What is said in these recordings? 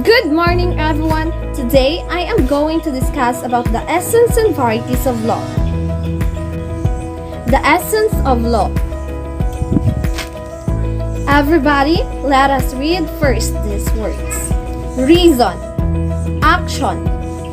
Good morning, everyone. Today, I am going to discuss about the essence and varieties of law. The essence of law. Everybody, let us read first these words. Reason, action,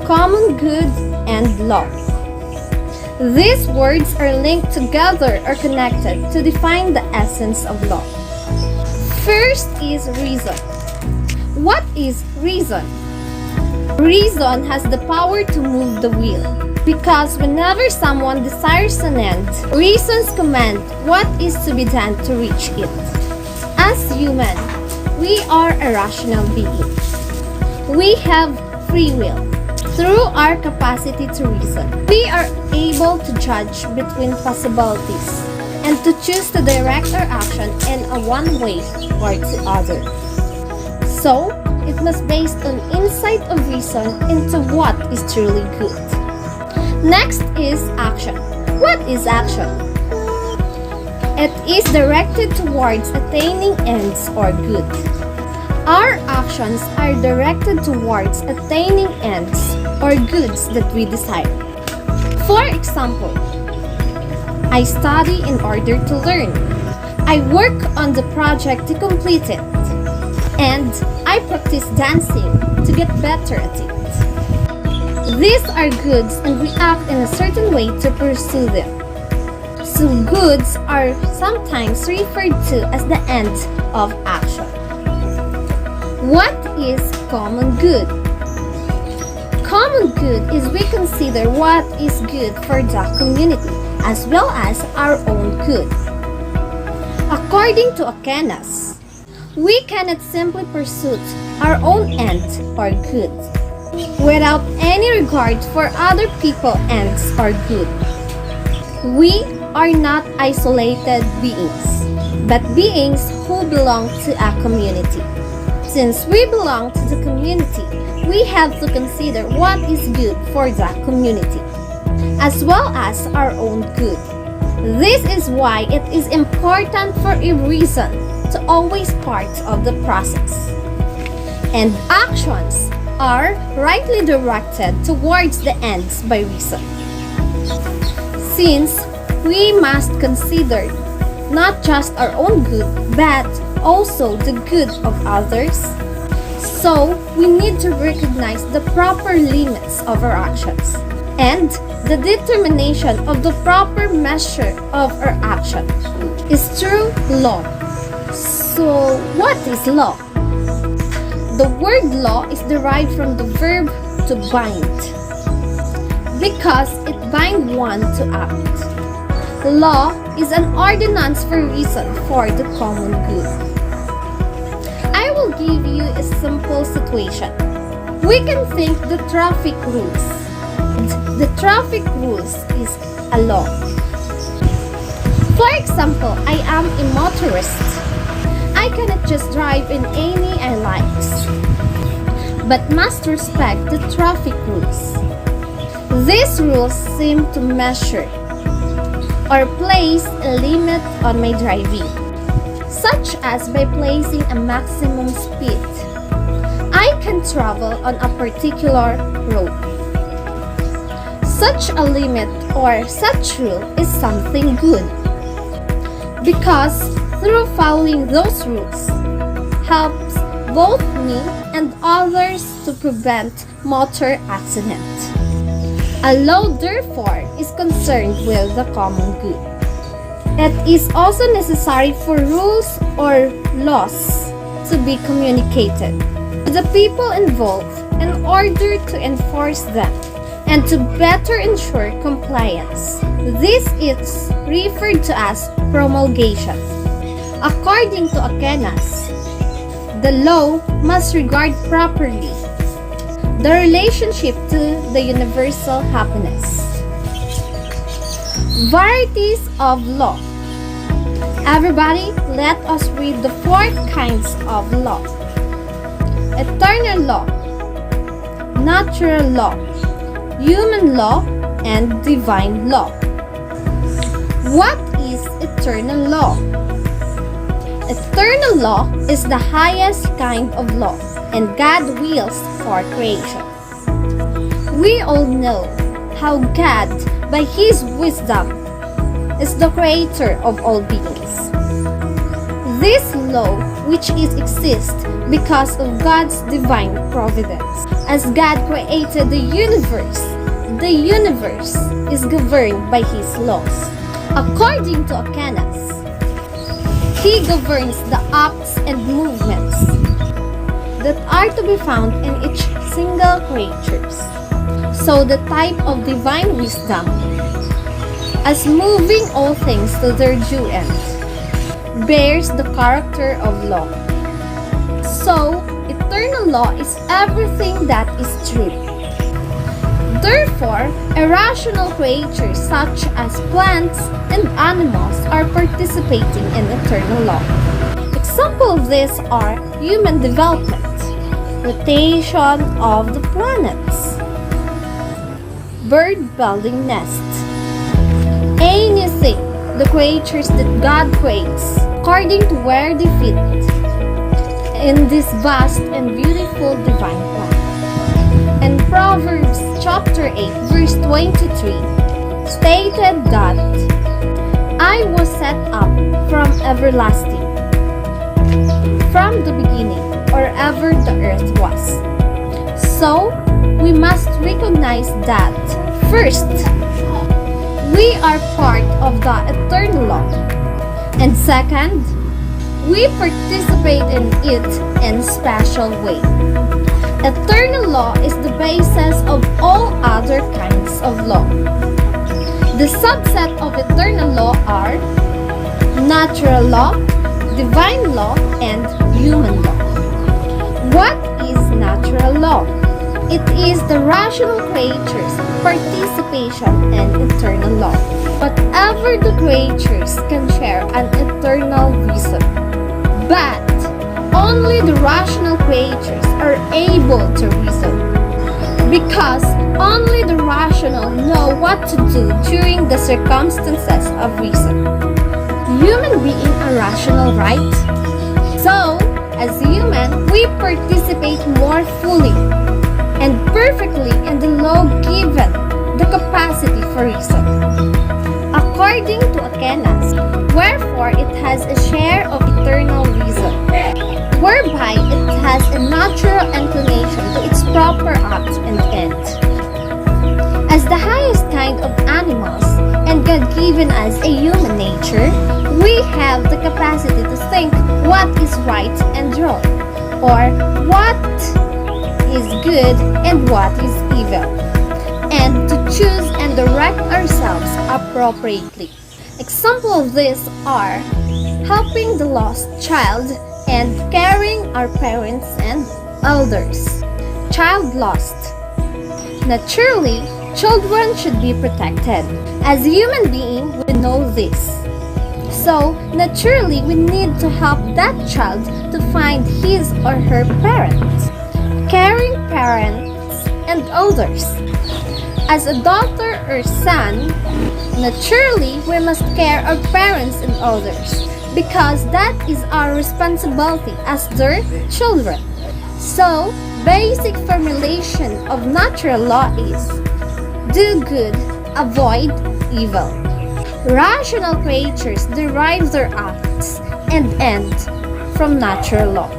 common good, and law. These words are linked together or connected to define the essence of law. First is reason. What is reason? Reason has the power to move the will, because whenever someone desires an end, reasons command what is to be done to reach it. As human, we are a rational being. We have free will. Through our capacity to reason, we are able to judge between possibilities and to choose to direct our action in a one way or the other. So, it must be based on insight of reason into what is truly good. Next is action. What is action? It is directed towards attaining ends or good. Our actions are directed towards attaining ends or goods that we desire. For example, I study in order to learn. I work on the project to complete it. And I practice dancing to get better at it. These are goods and we act in a certain way to pursue them. So goods are sometimes referred to as the end of action. What is common good? Common good is we consider what is good for the community as well as our own good. According to Essense, we cannot simply pursue our own end or good without any regard for other people's ends or good. We are not isolated beings, but beings who belong to a community. Since we belong to the community, we have to consider what is good for the community, as well as our own good. This is why it is important for a reason to always part of the process. And actions are rightly directed towards the ends by reason. Since we must consider not just our own good, but also the good of others, so we need to recognize the proper limits of our actions and the determination of the proper measure of our action is through law. So, what is law? The word law is derived from the verb to bind, because it binds one to act. Law is an ordinance for reason for the common good. I will give you a simple situation. We can think the traffic rules. The traffic rules is a law. For example, I am a motorist. I cannot just drive in any I likes, but must respect the traffic rules. These rules seem to measure or place a limit on my driving, such as by placing a maximum speed. I can travel on a particular road. Such a limit or such rule is something good, because through following those rules helps both me and others to prevent motor accident. A law, therefore, is concerned with the common good. It is also necessary for rules or laws to be communicated to the people involved in order to enforce them and to better ensure compliance. This is referred to as promulgation. According to Essense, the law must regard properly the relationship to the universal happiness. Varieties of law. Everybody, let us read the 4 kinds of law. Eternal law, natural law, human law, and divine law. What is eternal law? Eternal law is the highest kind of law, and God wills for creation. We all know how God, by His wisdom, is the creator of all beings. This law, which exists because of God's divine providence. As God created the universe is governed by His laws. According to Essense, He governs the acts and movements that are to be found in each single creature. So the type of divine wisdom, as moving all things to their due end, bears the character of law. So, eternal law is everything that is true. Therefore, irrational creatures such as plants and animals are participating in eternal law. Examples of this are human development, rotation of the planets, bird building nests, anything the creatures that God creates according to where they fit in this vast and beautiful divine plan. And Proverbs chapter 8 verse 23 stated that I was set up from everlasting, from the beginning, or ever the earth was. So, we must recognize that, first, we are part of the eternal law, and second, we participate in it in a special way. Eternal law is the basis of all other kinds of law. The subset of eternal law are natural law, divine law, and human law. What is natural law? It is the rational creature's participation in eternal law. Whatever the creatures can share an eternal reason. But only the rational creatures are able to reason, because only the rational know what to do during the circumstances of reason. Human beings are rational, right? So, as human, we participate more fully and perfectly in the law given the capacity for reason. According to Essense, wherefore it has a share of eternal reason, whereby it has a natural inclination to its proper act and end. As the highest kind of animals, and God given us a human nature, we have the capacity to think what is right and wrong, or what is good and what is evil, and to choose and direct ourselves appropriately. Examples of this are helping the lost child and caring our parents and elders. Child lost. Naturally, children should be protected. As a human being, we know this. So, naturally, we need to help that child to find his or her parents. Caring parents and elders. As a daughter or son, naturally, we must care our parents and elders, because that is our responsibility as their children. So, basic formulation of natural law is do good, avoid evil. Rational creatures derive their acts and end from natural law.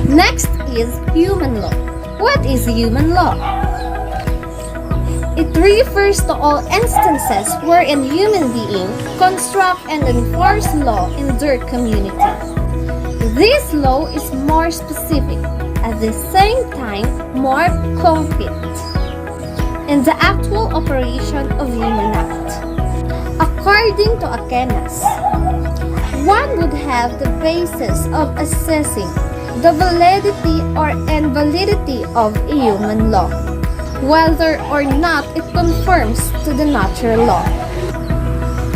Next is human law. What is human law? It refers to all instances wherein human beings construct and enforce law in their community. This law is more specific, at the same time more concrete, in the actual operation of human act. According to Essense, one would have the basis of assessing the validity or invalidity of a human law, whether or not it conforms to the natural law.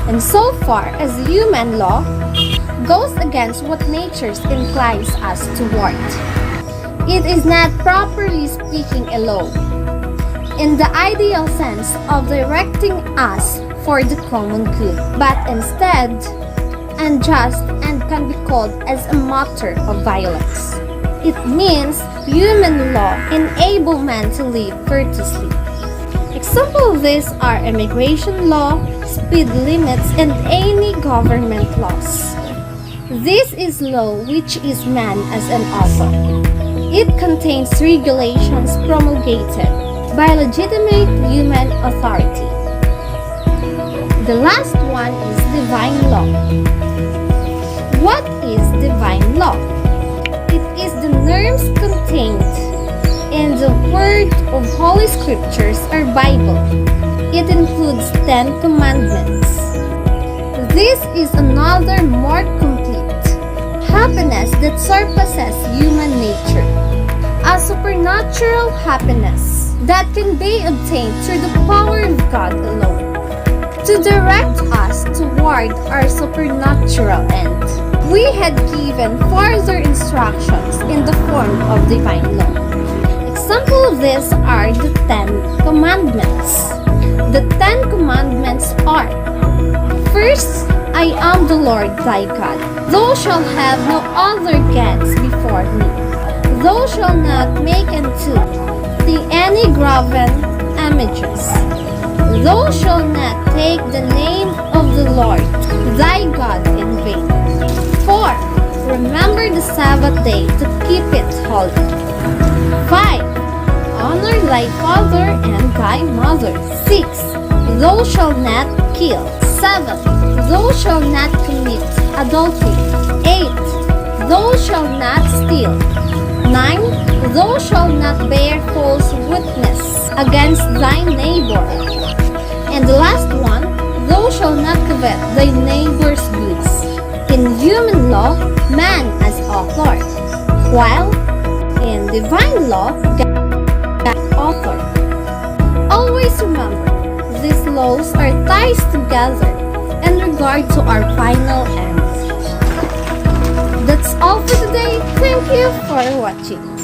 And so far as human law goes against what nature inclines us toward, it is not properly speaking a law, in the ideal sense of directing us for the common good, but instead unjust and can be called as a matter of violence. It means human law enable man to live courteously. Examples of this are immigration law, speed limits, and any government laws. This is law which is man as an author. It contains regulations promulgated by legitimate human authority. The last one is divine law. What is divine law? It is the norms contained in the Word of Holy Scriptures or Bible. It includes 10 commandments. This is another more complete happiness that surpasses human nature. A supernatural happiness that can be obtained through the power of God alone. To direct us toward our supernatural end, we had given further instructions in the form of divine law. Examples of this are the 10 Commandments. The 10 Commandments are: First, I am the Lord thy God. Thou shalt have no other gods before me. Thou shalt not make unto thee any graven images. Thou shalt not take the name of the Lord thy God in vain. 4. Remember the Sabbath day to keep it holy. 5. Honor thy father and thy mother. 6. Thou shalt not kill. 7. Thou shalt not commit adultery. 8. Thou shalt not steal. 9. Thou shalt not bear false witness against thy neighbor. And the last one, thou shalt not covet thy neighbor's goods. In human law, man as author, while in divine law, God author. Always remember, these laws are ties together in regard to our final end. That's all for today. Thank you for watching.